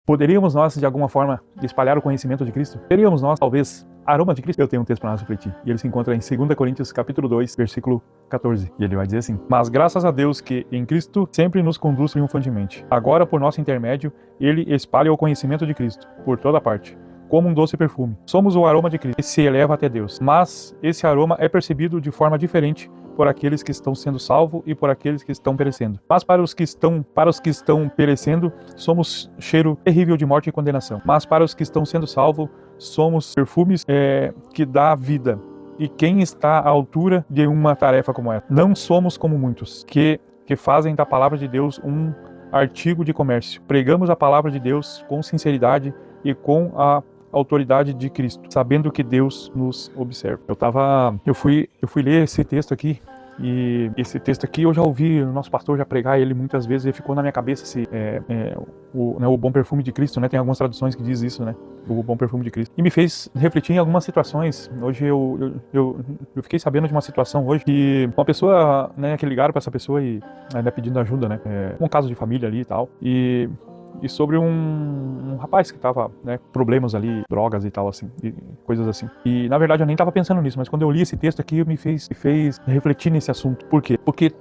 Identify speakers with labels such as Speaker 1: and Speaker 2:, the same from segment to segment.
Speaker 1: Poderíamos nós, de alguma forma, espalhar o conhecimento de Cristo? Teríamos nós, talvez, aroma de Cristo? Eu tenho um texto para nós refletir. E ele se encontra em 2 Coríntios, capítulo 2, versículo 14. E ele vai dizer assim: Mas graças a Deus que em Cristo sempre nos conduz triunfantemente. Agora, por nosso intermédio, ele espalha o conhecimento de Cristo por toda parte, como um doce perfume. Somos o aroma de Cristo, que se eleva até Deus. Mas esse aroma é percebido de forma diferente por aqueles que estão sendo salvos e por aqueles que estão perecendo. Mas para os que estão perecendo, somos cheiro terrível de morte e condenação. Mas para os que estão sendo salvos, somos perfumes que dá vida. E quem está à altura de uma tarefa como essa? Não somos como muitos que fazem da palavra de Deus um artigo de comércio. Pregamos a palavra de Deus com sinceridade e com a autoridade de Cristo, sabendo que Deus nos observa. Eu fui ler esse texto aqui, e esse texto aqui eu já ouvi o nosso pastor já pregar ele muitas vezes, e ficou na minha cabeça o bom perfume de Cristo, né? Tem algumas traduções que diz isso, né? O bom perfume de Cristo. E me fez refletir em algumas situações. Hoje eu fiquei sabendo de uma situação hoje que uma pessoa, né, que ligaram para essa pessoa e ainda pedindo ajuda, né? Um caso de família ali e tal. E sobre um rapaz que tava, né, problemas ali, drogas e tal, assim, e coisas assim. E, na verdade, eu nem tava pensando nisso, mas quando eu li esse texto aqui, me fez refletir nesse assunto. Por quê? Porque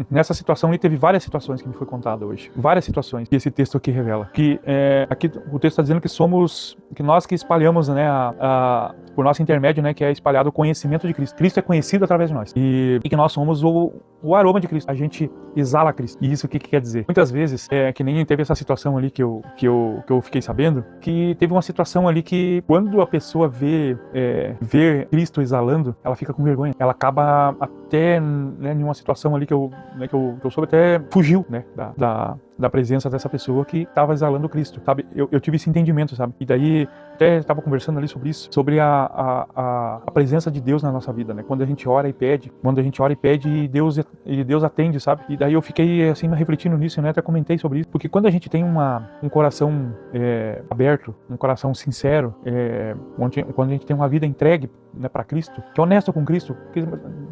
Speaker 1: nessa situação, teve várias situações que me foi contada hoje. Várias situações que esse texto aqui revela. Que, aqui o texto está dizendo que nós que espalhamos, né, por nosso intermédio, né, que é espalhado o conhecimento de Cristo. Cristo é conhecido através de nós. E que nós somos o aroma de Cristo. A gente exala Cristo. E isso o que quer dizer? Muitas vezes, que nem teve essa situação ali que eu fiquei sabendo, que teve uma situação ali que quando a pessoa vê Cristo exalando, ela fica com vergonha. Ela acaba até, né, em uma situação ali que eu soube, até fugiu, né, da presença dessa pessoa que estava exalando Cristo, sabe? Eu tive esse entendimento, sabe? E daí até estava conversando ali sobre isso, sobre a presença de Deus na nossa vida, né? Quando a gente ora e pede, e Deus atende, sabe? E daí eu fiquei assim refletindo nisso, né? Até comentei sobre isso, porque quando a gente tem um coração aberto, um coração sincero, quando a gente tem uma vida entregue, né, para Cristo, que é honesto com Cristo, porque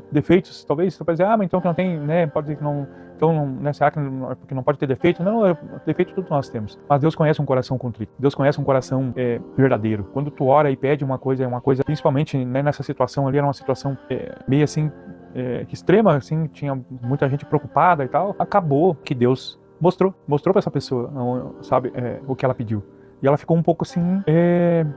Speaker 1: defeitos, talvez você pode dizer, mas então que não tem, né? Pode dizer que não. Então, né, será que porque não pode ter defeito? Não, defeito tudo nós temos. Mas Deus conhece um coração contrito. Deus conhece um coração verdadeiro. Quando tu ora e pede uma coisa, principalmente, né, nessa situação ali, era uma situação meio assim, extrema, assim, tinha muita gente preocupada e tal. Acabou que Deus mostrou para essa pessoa, sabe, o que ela pediu. E ela ficou um pouco assim,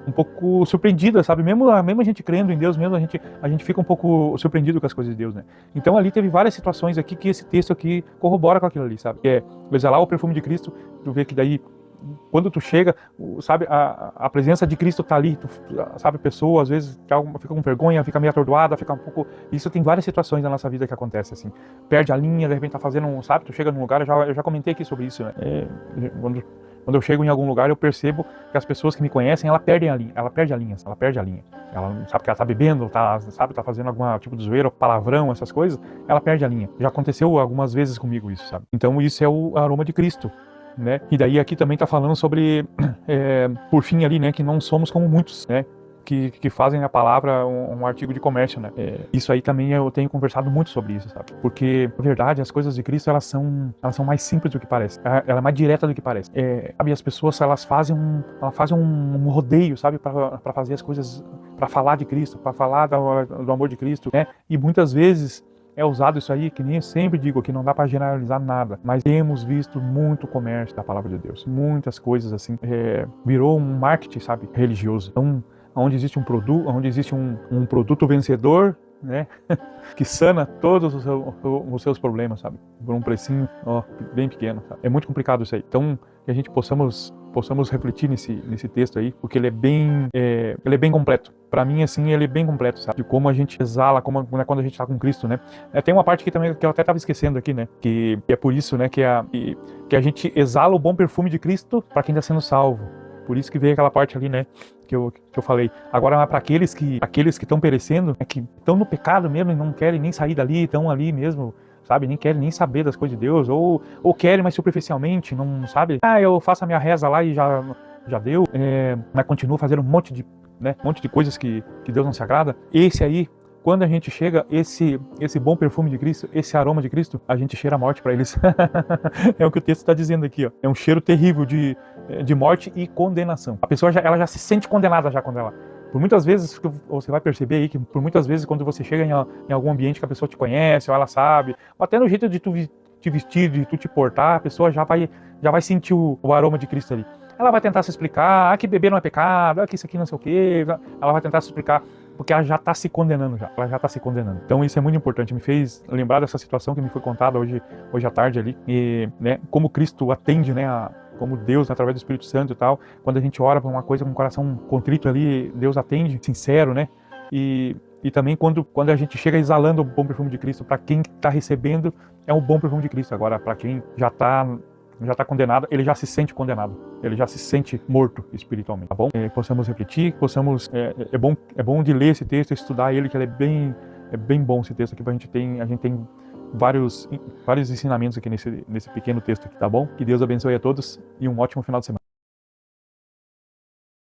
Speaker 1: um pouco surpreendida, sabe? Mesmo a gente crendo em Deus, mesmo a gente fica um pouco surpreendido com as coisas de Deus, né? Então ali teve várias situações aqui que esse texto aqui corrobora com aquilo ali, sabe? Que é exalar o perfume de Cristo, tu vê que daí, quando tu chega, sabe, a presença de Cristo tá ali, tu, sabe, a pessoa às vezes fica com vergonha, fica meio atordoada, fica um pouco... Isso tem várias situações na nossa vida que acontece, assim. Perde a linha, de repente tá fazendo, sabe, tu chega num lugar, eu já comentei aqui sobre isso, né? Quando eu chego em algum lugar, eu percebo que as pessoas que me conhecem, ela perde a linha. Ela sabe que ela tá bebendo, tá fazendo algum tipo de zoeira, palavrão, essas coisas, ela perde a linha. Já aconteceu algumas vezes comigo isso, sabe? Então isso é o aroma de Cristo, né? E daí aqui também tá falando sobre, por fim ali, né, que não somos como muitos, né? Que fazem a palavra um artigo de comércio, né? Isso aí também eu tenho conversado muito sobre isso, sabe? Porque, na verdade, as coisas de Cristo, elas são mais simples do que parece. Ela é mais direta do que parece. Sabe, as pessoas, elas fazem um rodeio, sabe? Para fazer as coisas, para falar de Cristo, para falar do amor de Cristo, né? E muitas vezes é usado isso aí, que nem eu sempre digo, que não dá para generalizar nada, mas temos visto muito comércio da palavra de Deus. Muitas coisas assim, virou um marketing, sabe? Religioso. Então, onde existe um produto vencedor, né, que sana todos os seus problemas, sabe, por um precinho bem pequeno, sabe? É muito complicado isso aí. Então, que a gente possamos refletir nesse texto aí, porque ele é bem completo. Para mim, assim, ele é bem completo, sabe? De como a gente exala, quando a gente está com Cristo, né? Tem uma parte aqui também que eu até estava esquecendo aqui, né? Que é por isso, né, que a gente exala o bom perfume de Cristo para quem está sendo salvo. Por isso que veio aquela parte ali, né, que eu falei. Agora, para aqueles que estão perecendo, que estão no pecado mesmo e não querem nem sair dali, estão ali mesmo, sabe, nem querem nem saber das coisas de Deus, ou querem, mas superficialmente, não sabe? Eu faço a minha reza lá e já deu, mas continuo fazendo um monte de coisas que Deus não se agrada. Esse aí quando a gente chega, esse bom perfume de Cristo, esse aroma de Cristo, a gente cheira a morte para eles. É o que o texto está dizendo aqui, ó. É um cheiro terrível de morte e condenação. A pessoa ela já se sente condenada já quando ela... Por muitas vezes, você vai perceber aí que por muitas vezes quando você chega em algum ambiente que a pessoa te conhece, ou ela sabe, ou até no jeito de tu te vestir, de tu te portar, a pessoa já vai sentir o aroma de Cristo ali. Ela vai tentar se explicar, que beber não é pecado, que isso aqui não sei o quê. Ela vai tentar se explicar, porque ela já está se condenando já. Ela já está se condenando. Então isso é muito importante. Me fez lembrar dessa situação que me foi contada hoje à tarde ali. E, né, como Cristo atende, né, como Deus, através do Espírito Santo e tal. Quando a gente ora por uma coisa com o coração contrito ali, Deus atende, sincero, né? E também quando a gente chega exalando o bom perfume de Cristo, para quem está recebendo, é um bom perfume de Cristo. Agora, para quem já está condenado, ele já se sente condenado, ele já se sente morto espiritualmente, tá bom? Possamos refletir, é bom de ler esse texto, estudar ele, que ele é bem bom esse texto aqui, a gente tem vários ensinamentos aqui nesse pequeno texto aqui, tá bom? Que Deus abençoe a todos e um ótimo final de semana.